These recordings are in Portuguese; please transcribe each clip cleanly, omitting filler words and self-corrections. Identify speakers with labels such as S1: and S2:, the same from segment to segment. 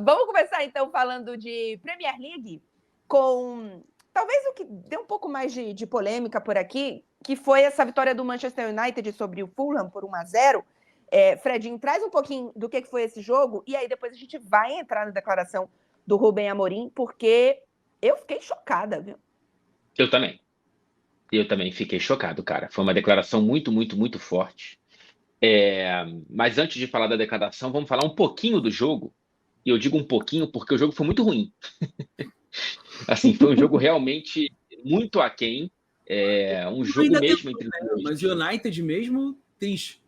S1: Vamos começar, então, falando de Premier League, com talvez o que deu um pouco mais de polêmica por aqui, que foi essa vitória do Manchester United sobre o Fulham por 1-0. Fredinho, traz um pouquinho do que foi esse jogo, e aí depois a gente vai entrar na declaração do Rubem Amorim, porque eu fiquei chocada, viu?
S2: Eu também fiquei chocado, cara. Foi uma declaração muito, muito, muito forte. Mas antes de falar da declaração, vamos falar um pouquinho do jogo. E eu digo um pouquinho porque o jogo foi muito ruim. Assim, foi um jogo realmente muito aquém. Um jogo mesmo entre os dois.
S3: Mas o United mesmo, triste.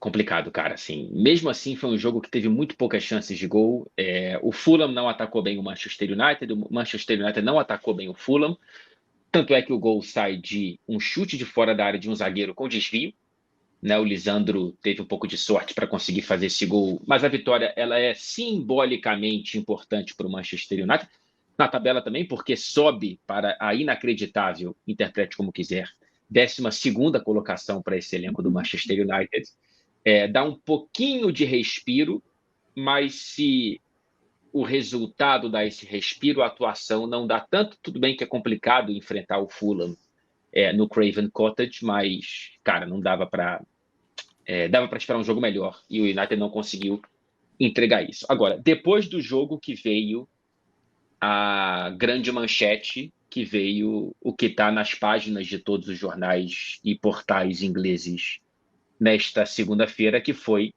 S2: Complicado, cara. Assim, mesmo assim, foi um jogo que teve muito poucas chances de gol. O Fulham não atacou bem o Manchester United não atacou bem o Fulham. Tanto é que o gol sai de um chute de fora da área de um zagueiro com desvio. O Lisandro teve um pouco de sorte para conseguir fazer esse gol, mas a vitória ela é simbolicamente importante para o Manchester United, na tabela também, porque sobe para a inacreditável, interprete como quiser, 12ª colocação para esse elenco do Manchester United. Dá um pouquinho de respiro, mas se o resultado dá esse respiro, a atuação não dá tanto. Tudo bem que é complicado enfrentar o Fulham no Craven Cottage, mas, cara, não dava para esperar um jogo melhor, e o United não conseguiu entregar isso. Agora, depois do jogo que veio a grande manchete, que veio o que está nas páginas de todos os jornais e portais ingleses nesta segunda-feira, que foi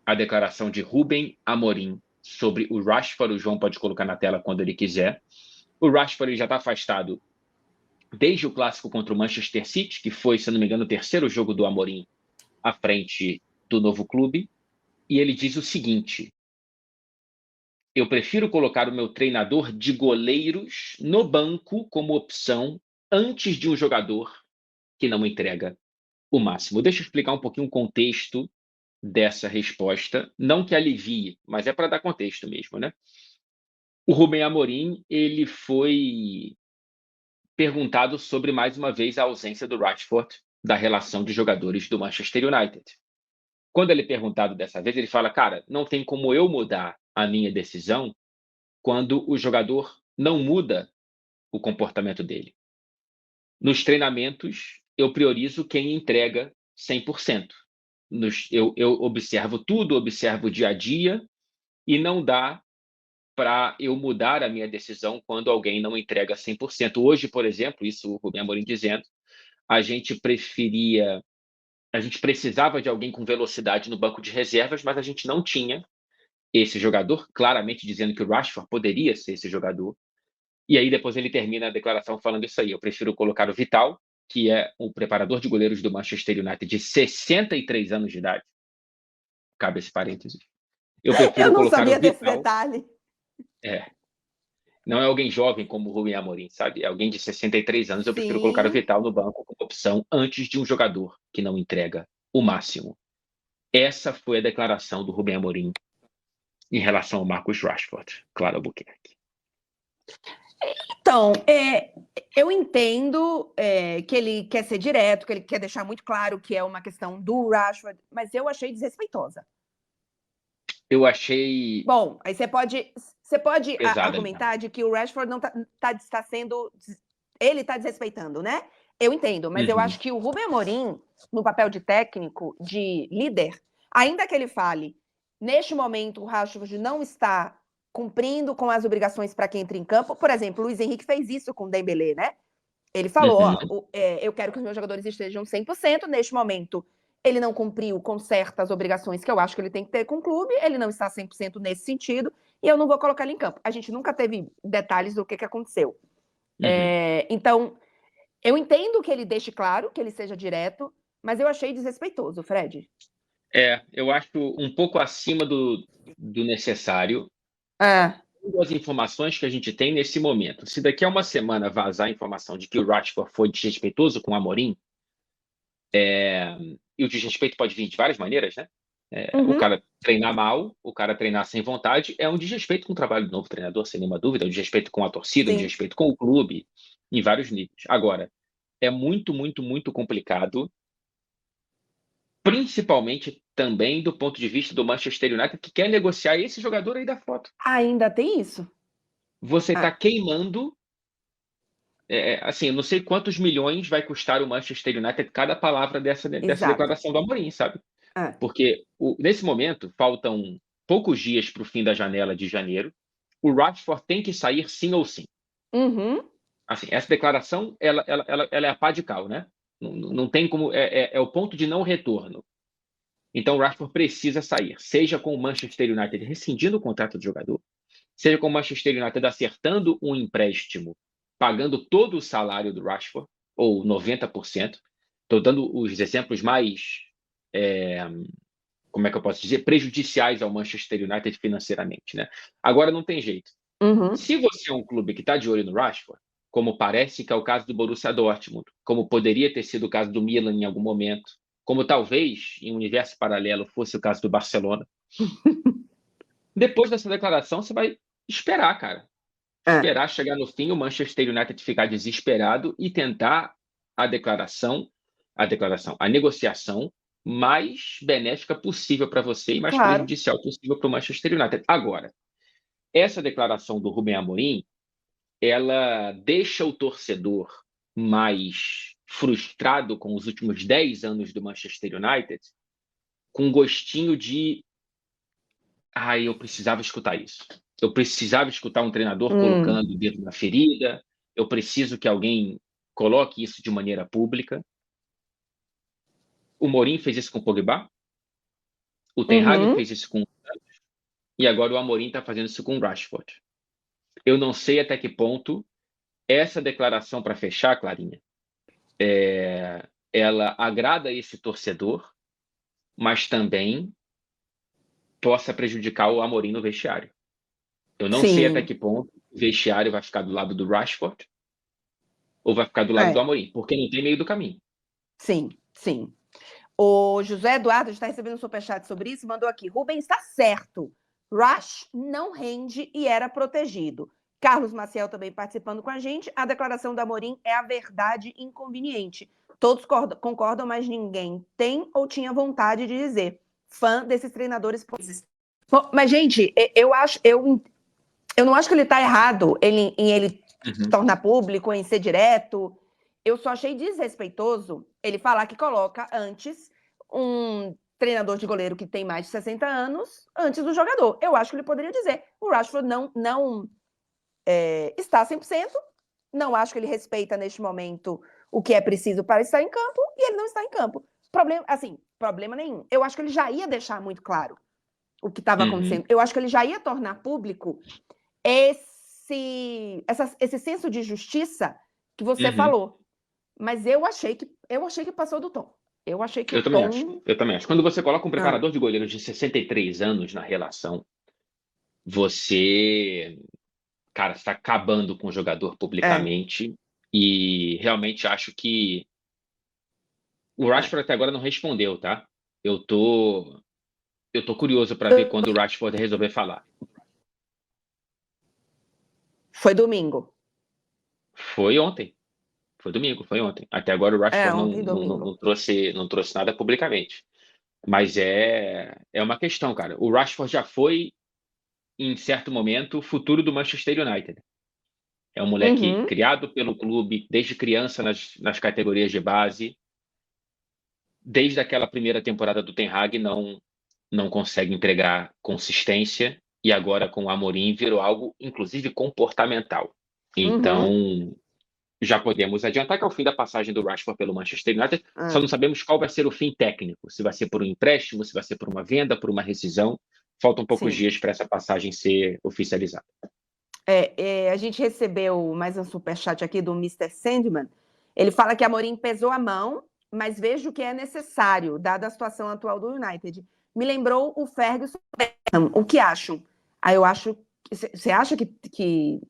S2: a declaração de Rubem Amorim sobre o Rashford. O João pode colocar na tela quando ele quiser. O Rashford já está afastado desde o clássico contra o Manchester City, que foi, se não me engano, o terceiro jogo do Amorim à frente do novo clube, e ele diz o seguinte: eu prefiro colocar o meu treinador de goleiros no banco como opção antes de um jogador que não entrega o máximo. Deixa eu explicar um pouquinho o contexto dessa resposta, não que alivie, mas é para dar contexto mesmo, né? O Rubem Amorim, ele foi perguntado sobre, mais uma vez, a ausência do Rashford da relação de jogadores do Manchester United. Quando ele é perguntado dessa vez, ele fala, cara, não tem como eu mudar a minha decisão quando o jogador não muda o comportamento dele. Nos treinamentos, eu priorizo quem entrega 100%. Eu observo tudo, observo o dia a dia, e não dá para eu mudar a minha decisão quando alguém não entrega 100%. Hoje, por exemplo, isso o Rubem Amorim dizendo, a gente precisava de alguém com velocidade no banco de reservas, mas a gente não tinha esse jogador, claramente dizendo que o Rashford poderia ser esse jogador. E aí depois ele termina a declaração falando isso aí: eu prefiro colocar o Vital, que é o preparador de goleiros do Manchester United de 63 anos de idade. Cabe esse parênteses. Eu prefiro colocar o Vital.
S1: Eu não sabia desse detalhe.
S2: Não é alguém jovem como o Rubem Amorim, sabe? É alguém de 63 anos. Eu prefiro colocar o Vital no banco como opção antes de um jogador que não entrega o máximo. Essa foi a declaração do Rubem Amorim em relação ao Marcus Rashford. Clara Albuquerque.
S1: Então, eu entendo que ele quer ser direto, que ele quer deixar muito claro que é uma questão do Rashford, mas eu achei desrespeitosa.
S2: Eu achei...
S1: Bom, aí você pode argumentar
S2: né?
S1: de que o Rashford não está sendo... Ele está desrespeitando, né? Eu entendo, mas eu acho que o Rubem Amorim, no papel de técnico, de líder, ainda que ele fale, neste momento o Rashford não está cumprindo com as obrigações para quem entra em campo. Por exemplo, o Luiz Henrique fez isso com o Dembélé, né? Ele falou, eu quero que os meus jogadores estejam 100%, neste momento ele não cumpriu com certas obrigações que eu acho que ele tem que ter com o clube, ele não está 100% nesse sentido, e eu não vou colocar ele em campo. A gente nunca teve detalhes do que aconteceu. Então, eu entendo que ele deixe claro, que ele seja direto, mas eu achei desrespeitoso, Fred.
S2: Eu acho um pouco acima do necessário. As informações que a gente tem nesse momento. Se daqui a uma semana vazar a informação de que o Rashford foi desrespeitoso com o Amorim, e o desrespeito pode vir de várias maneiras, né? O cara treinar mal, o cara treinar sem vontade, é um desrespeito com o trabalho do novo treinador, sem nenhuma dúvida, é um desrespeito com a torcida, um desrespeito com o clube, em vários níveis. Agora, é muito, muito, muito complicado, principalmente também do ponto de vista do Manchester United, que quer negociar esse jogador aí da foto.
S1: Ainda tem isso?
S2: Você está queimando. Assim, eu não sei quantos milhões vai custar o Manchester United cada palavra dessa
S1: Exato.
S2: declaração do Amorim, sabe?
S1: É.
S2: Porque nesse momento faltam poucos dias para o fim da janela de janeiro. O Rashford tem que sair sim ou sim.
S1: Uhum.
S2: Assim, essa declaração ela é a pá de cal, né? Não tem como. É o ponto de não retorno. Então o Rashford precisa sair, seja com o Manchester United rescindindo o contrato do jogador, seja com o Manchester United acertando um empréstimo, pagando todo o salário do Rashford, ou 90%. Estou dando os exemplos mais, como é que eu posso dizer, prejudiciais ao Manchester United financeiramente, né? Agora não tem jeito.
S1: Uhum.
S2: Se você é um clube que está de olho no Rashford, como parece que é o caso do Borussia Dortmund, como poderia ter sido o caso do Milan em algum momento, como talvez em um universo paralelo fosse o caso do Barcelona, depois dessa declaração você vai esperar, cara. Esperar chegar no fim, o Manchester United ficar desesperado e tentar a negociação mais benéfica possível para você e mais
S1: Claro.
S2: prejudicial possível para o Manchester United. Agora, essa declaração do Rubem Amorim, ela deixa o torcedor mais frustrado com os últimos 10 anos do Manchester United, com um gostinho de eu precisava escutar isso. Eu precisava escutar um treinador colocando o dedo na ferida. Eu preciso que alguém coloque isso de maneira pública. O Mourinho fez isso com o Pogba. O Ten Hag fez isso com o Santos. E agora o Amorim está fazendo isso com o Rashford. Eu não sei até que ponto essa declaração, para fechar, Clarinha, ela agrada esse torcedor, mas também possa prejudicar o Amorim no vestiário. Eu não sei até que ponto o vestiário vai ficar do lado do Rashford ou vai ficar do lado do Amorim, porque não tem meio do caminho.
S1: Sim, sim. O José Eduardo está recebendo um superchat sobre isso, mandou aqui. Rubem está certo. Rash não rende e era protegido. Carlos Maciel também participando com a gente. A declaração da Amorim é a verdade inconveniente. Todos concordam, mas ninguém tem ou tinha vontade de dizer. Fã desses treinadores. Bom, mas, gente, eu não acho que ele está errado em ele tornar público, em ser direto. Eu só achei desrespeitoso ele falar que coloca antes um treinador de goleiro que tem mais de 60 anos antes do jogador. Eu acho que ele poderia dizer. O Rashford não está 100%, não acho que ele respeita neste momento o que é preciso para estar em campo e ele não está em campo. Problema nenhum. Eu acho que ele já ia deixar muito claro o que estava acontecendo. Eu acho que ele já ia tornar público esse senso de justiça que você falou. Mas eu achei que passou do tom. Eu achei que
S2: Eu também acho. Quando você coloca um preparador de goleiro de 63 anos na relação, você, cara, está acabando com o jogador publicamente. E realmente acho que o Rashford até agora não respondeu, tá? Eu tô curioso para ver quando o Rashford resolver falar.
S1: Foi domingo.
S2: Foi ontem. Foi domingo, foi ontem. Até agora o Rashford não trouxe nada publicamente. Mas é uma questão, cara. O Rashford já foi, em certo momento, o futuro do Manchester United. É um moleque criado pelo clube desde criança nas categorias de base. Desde aquela primeira temporada do Ten Hag não consegue entregar consistência. E agora com o Amorim virou algo, inclusive, comportamental. Então, já podemos adiantar que é o fim da passagem do Rashford pelo Manchester United. Só não sabemos qual vai ser o fim técnico. Se vai ser por um empréstimo, se vai ser por uma venda, por uma rescisão. Faltam poucos dias para essa passagem ser oficializada.
S1: A gente recebeu mais um superchat aqui do Mr. Sandman. Ele fala que Amorim pesou a mão, mas vejo que é necessário, dada a situação atual do United. Me lembrou o Ferguson. O que acham? Eu acho... Você acha que...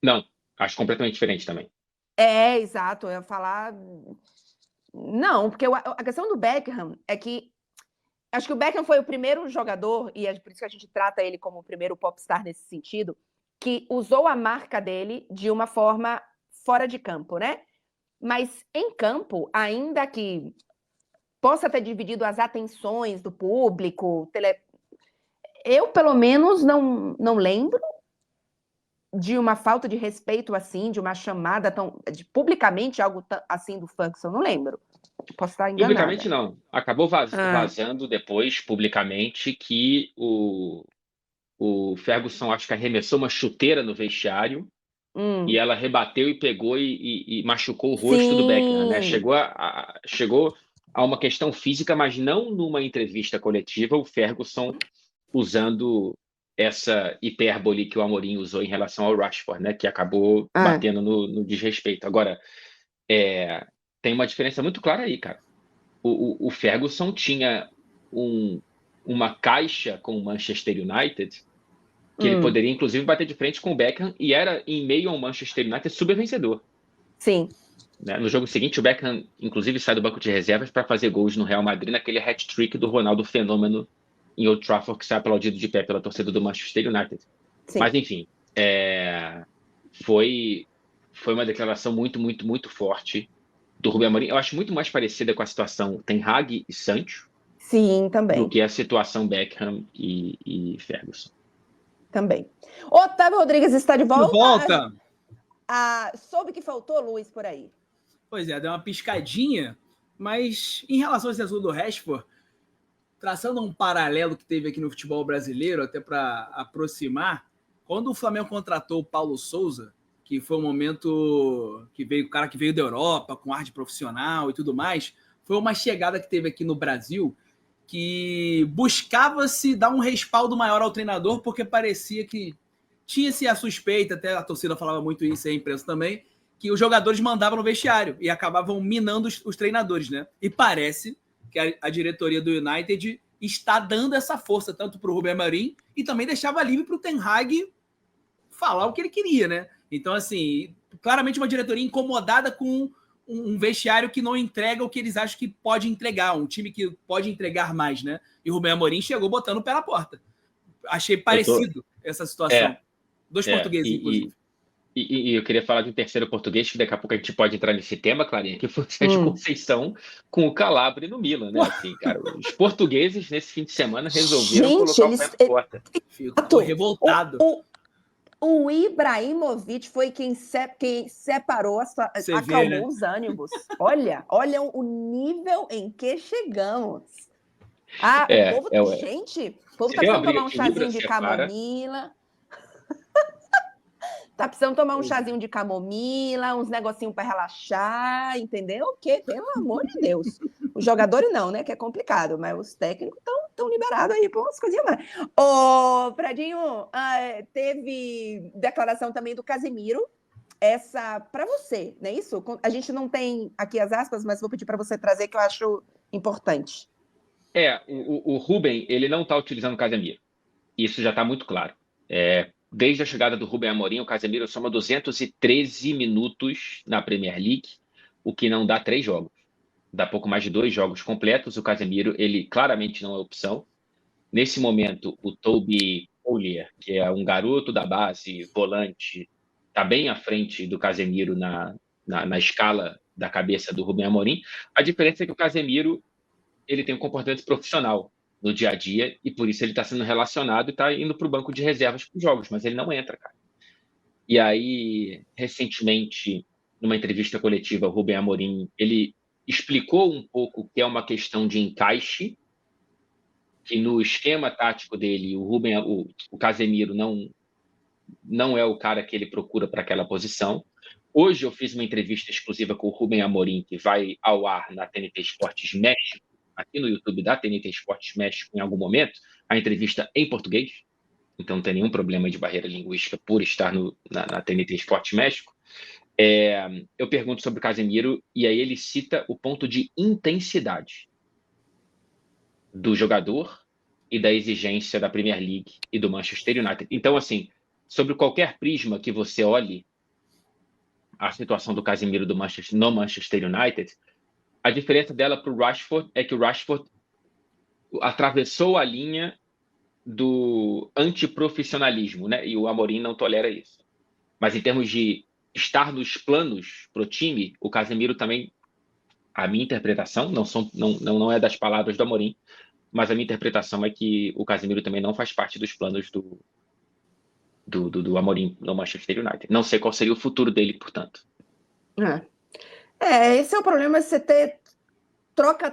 S2: Não, acho completamente diferente também.
S1: Exato. Eu ia falar... Não, porque a questão do Beckham é que acho que o Beckham foi o primeiro jogador, e é por isso que a gente trata ele como o primeiro popstar nesse sentido, que usou a marca dele de uma forma fora de campo, né? Mas em campo, ainda que possa ter dividido as atenções do público. Eu, pelo menos, não lembro de uma falta de respeito assim, de uma chamada publicamente algo assim do Ferguson, não lembro. Posso estar enganada.
S2: Publicamente não. Acabou vazando depois, publicamente, que o Ferguson, acho que arremessou uma chuteira no vestiário e ela rebateu e pegou e machucou o rosto do Beckham, né? Chegou a uma questão física, mas não numa entrevista coletiva, o Ferguson usando essa hipérbole que o Amorim usou em relação ao Rashford, né? Que acabou batendo no desrespeito. Agora, tem uma diferença muito clara aí, cara. O Ferguson tinha uma caixa com o Manchester United que ele poderia, inclusive, bater de frente com o Beckham e era em meio ao Manchester United super vencedor.
S1: Sim.
S2: Né? No jogo seguinte, o Beckham, inclusive, sai do banco de reservas para fazer gols no Real Madrid, naquele hat-trick do Ronaldo Fenômeno em Old Trafford, que sai aplaudido de pé pela torcida do Manchester United. Sim. Mas, enfim, foi uma declaração muito, muito, muito forte do Rubem Amorim. Eu acho muito mais parecida com a situação Ten Hag e Sancho.
S1: Sim, também.
S2: Do que a situação Beckham e Ferguson.
S1: Também. Otávio Rodrigues está de volta.
S3: De volta.
S1: Soube que faltou Luiz por aí.
S3: Pois é, deu uma piscadinha, mas em relação a esse assunto do Rashford, traçando um paralelo que teve aqui no futebol brasileiro, até para aproximar, quando o Flamengo contratou o Paulo Souza, que foi um momento que veio o cara que veio da Europa, com ar de profissional e tudo mais, foi uma chegada que teve aqui no Brasil que buscava-se dar um respaldo maior ao treinador, porque parecia que tinha-se a suspeita, até a torcida falava muito isso, e a imprensa também, que os jogadores mandavam no vestiário e acabavam minando os treinadores, né? E parece que a diretoria do United está dando essa força tanto para o Rubem Amorim e também deixava livre para o Ten Hag falar o que ele queria, né? Então, assim, claramente uma diretoria incomodada com um vestiário que não entrega o que eles acham que pode entregar, um time que pode entregar mais, né? E o Rubem Amorim chegou botando o pé na porta. Achei parecido essa situação. Dois portugueses, inclusive.
S2: E eu queria falar de um terceiro português, que daqui a pouco a gente pode entrar nesse tema, Clarinha, que foi o Sérgio Conceição com o Calabria no Milan, né? Assim, cara, os portugueses, nesse fim de semana, resolveram colocar o pé na porta.
S3: Ficou revoltado.
S1: O Ibrahimovic foi quem separou, acalmou os ânimos. Olha o nível em que chegamos. O povo, gente, o povo tá precisando tomar um chazinho de camomila. Tá precisando tomar um chazinho de camomila, uns negocinhos para relaxar, entendeu? Porque, pelo amor de Deus. Os jogadores não, né? Que é complicado, mas os técnicos estão liberados aí para umas coisinhas mais. Ô, Pradinho, teve declaração também do Casemiro. Essa para você, não é isso? A gente não tem aqui as aspas, mas vou pedir para você trazer, que eu acho importante.
S2: O Rubem, ele não está utilizando o Casemiro. Isso já está muito claro. Desde a chegada do Rubem Amorim, o Casemiro soma 213 minutos na Premier League, o que não dá 3 jogos. Dá pouco mais de 2 jogos completos. O Casemiro, ele claramente não é opção. Nesse momento, o Toby Collier, que é um garoto da base, volante, está bem à frente do Casemiro na escala da cabeça do Rubem Amorim. A diferença é que o Casemiro ele tem um comportamento profissional no dia a dia, e por isso ele está sendo relacionado e está indo para o banco de reservas para os jogos, mas ele não entra, cara. E aí, recentemente, numa entrevista coletiva, o Rubem Amorim, ele explicou um pouco que é uma questão de encaixe, que no esquema tático dele, o Casemiro não é o cara que ele procura para aquela posição. Hoje eu fiz uma entrevista exclusiva com o Rubem Amorim, que vai ao ar na TNT Esportes México, aqui no YouTube da TNT Esportes México, em algum momento, a entrevista em português, então não tem nenhum problema de barreira linguística por estar na TNT Esportes México. Eu pergunto sobre o Casemiro, e aí ele cita o ponto de intensidade do jogador e da exigência da Premier League e do Manchester United. Então, assim, sobre qualquer prisma que você olhe a situação do Casemiro no Manchester United, a diferença dela para o Rashford é que o Rashford atravessou a linha do antiprofissionalismo, né? E o Amorim não tolera isso. Mas em termos de estar nos planos para o time, o Casemiro também a minha interpretação, não é das palavras do Amorim, mas a minha interpretação é que o Casemiro também não faz parte dos planos do Amorim no Manchester United. Não sei qual seria o futuro dele, portanto.
S1: Esse é o problema, você ter troca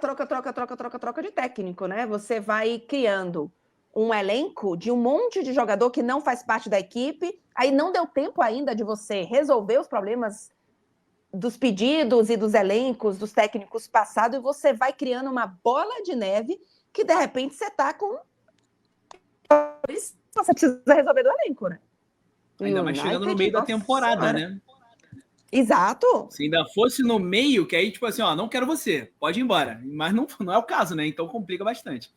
S1: de técnico, né? Você vai criando um elenco de um monte de jogador que não faz parte da equipe, aí não deu tempo ainda de você resolver os problemas dos pedidos e dos elencos dos técnicos passados, e você vai criando uma bola de neve que, de repente, você tá com... Você precisa resolver do elenco, né?
S3: Ainda mais chegando no meio da temporada, né?
S1: Exato.
S3: Se ainda fosse no meio, que aí, tipo assim, ó, não quero você, pode ir embora. Mas não é o caso, né? Então complica bastante.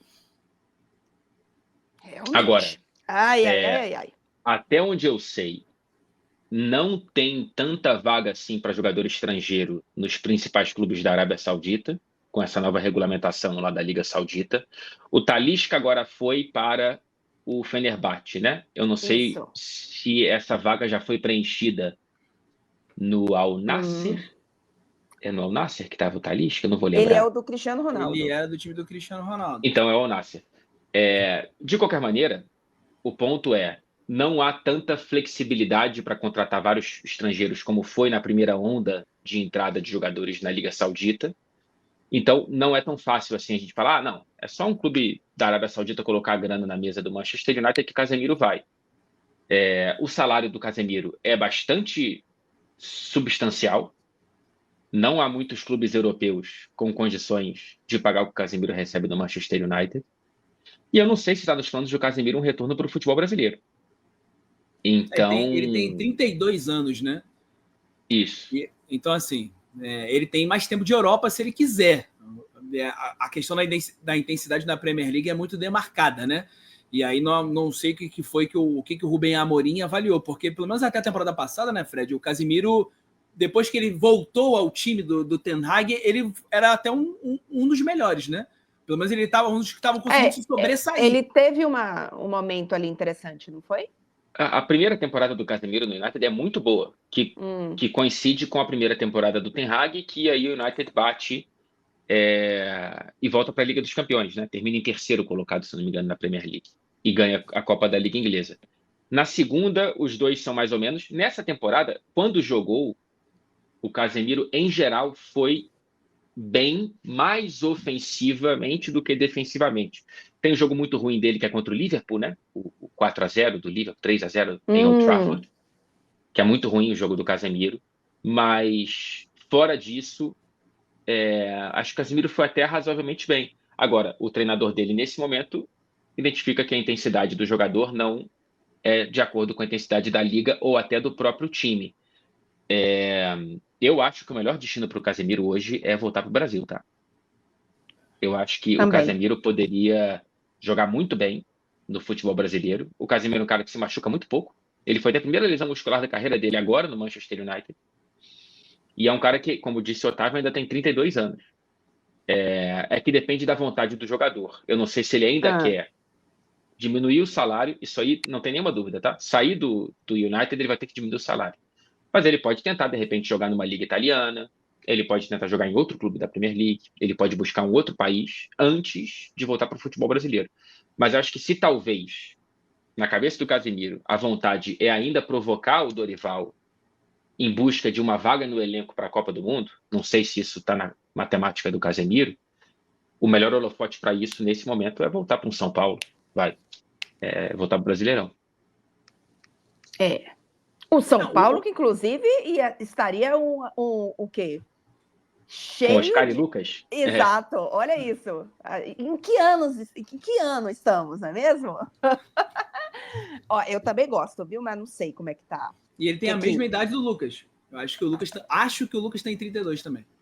S1: Realmente.
S2: Agora,
S1: ai.
S2: Até onde eu sei, não tem tanta vaga assim para jogador estrangeiro nos principais clubes da Arábia Saudita, com essa nova regulamentação lá da Liga Saudita. O Talisca agora foi para o Fenerbahçe, né? Eu não sei se essa vaga já foi preenchida no Al Nassr. É no Al Nassr que estava o Talisca? Eu não vou lembrar.
S1: Ele é o do Cristiano Ronaldo.
S3: Ele é do time do Cristiano Ronaldo.
S2: Então é o Al Nassr. De qualquer maneira, o ponto é, não há tanta flexibilidade para contratar vários estrangeiros como foi na primeira onda de entrada de jogadores na Liga Saudita. Então, não é tão fácil assim a gente falar, não, é só um clube da Arábia Saudita colocar a grana na mesa do Manchester United que Casemiro vai. O salário do Casemiro é bastante substancial. Não há muitos clubes europeus com condições de pagar o que o Casemiro recebe no Manchester United. E eu não sei se está nos planos do Casemiro um retorno para o futebol brasileiro. Então...
S3: Ele tem 32 anos, né?
S2: Isso.
S3: Então, assim, ele tem mais tempo de Europa se ele quiser. A questão da intensidade na Premier League é muito demarcada, né? E aí não sei o que foi que o Rubem Amorim avaliou, porque pelo menos até a temporada passada, né, Fred, o Casemiro, depois que ele voltou ao time do Ten Hag, ele era até um dos melhores, né? Pelo menos ele estava um dos que estavam conseguindo se sobressair.
S1: Ele teve um momento ali interessante, não foi?
S2: A primeira temporada do Casemiro no United é muito boa, que coincide com a primeira temporada do Ten Hag, que aí o United bate e volta para a Liga dos Campeões, né? Termina em terceiro colocado, se não me engano, na Premier League, e ganha a Copa da Liga Inglesa. Na segunda, os dois são mais ou menos. Nessa temporada, quando jogou, o Casemiro, em geral, foi bem mais ofensivamente do que defensivamente. Tem um jogo muito ruim dele, que é contra o Liverpool, né? O 4-0 do Liverpool, 3-0 em Old Trafford, que é muito ruim o jogo do Casemiro. Mas, fora disso, acho que o Casemiro foi até razoavelmente bem. Agora, o treinador dele, nesse momento, identifica que a intensidade do jogador não é de acordo com a intensidade da liga ou até do próprio time. Eu acho que o melhor destino para o Casemiro hoje é voltar para o Brasil, tá? Eu acho que o Casemiro poderia jogar muito bem no futebol brasileiro. O Casemiro é um cara que se machuca muito pouco. Ele foi até a primeira lesão muscular da carreira dele agora no Manchester United. E é um cara que, como disse o Otávio, ainda tem 32 anos. Que depende da vontade do jogador. Eu não sei se ele ainda quer diminuir o salário. Isso aí não tem nenhuma dúvida, tá? Sair do United, ele vai ter que diminuir o salário. Mas ele pode tentar, de repente, jogar numa liga italiana, ele pode tentar jogar em outro clube da Premier League, ele pode buscar um outro país antes de voltar para o futebol brasileiro. Mas eu acho que se talvez, na cabeça do Casemiro, a vontade é ainda provocar o Dorival em busca de uma vaga no elenco para a Copa do Mundo, não sei se isso está na matemática do Casemiro, o melhor holofote para isso nesse momento é voltar para um São Paulo, voltar para o Brasileirão.
S1: O São Paulo, que inclusive estaria o quê? Cheio
S2: com Oscar e Lucas?
S1: Exato, olha isso. Em que ano estamos, não é mesmo? Eu também gosto, viu? Mas não sei como é que tá.
S3: E ele tem a mesma idade do Lucas. Eu acho que o Lucas tem 32 também.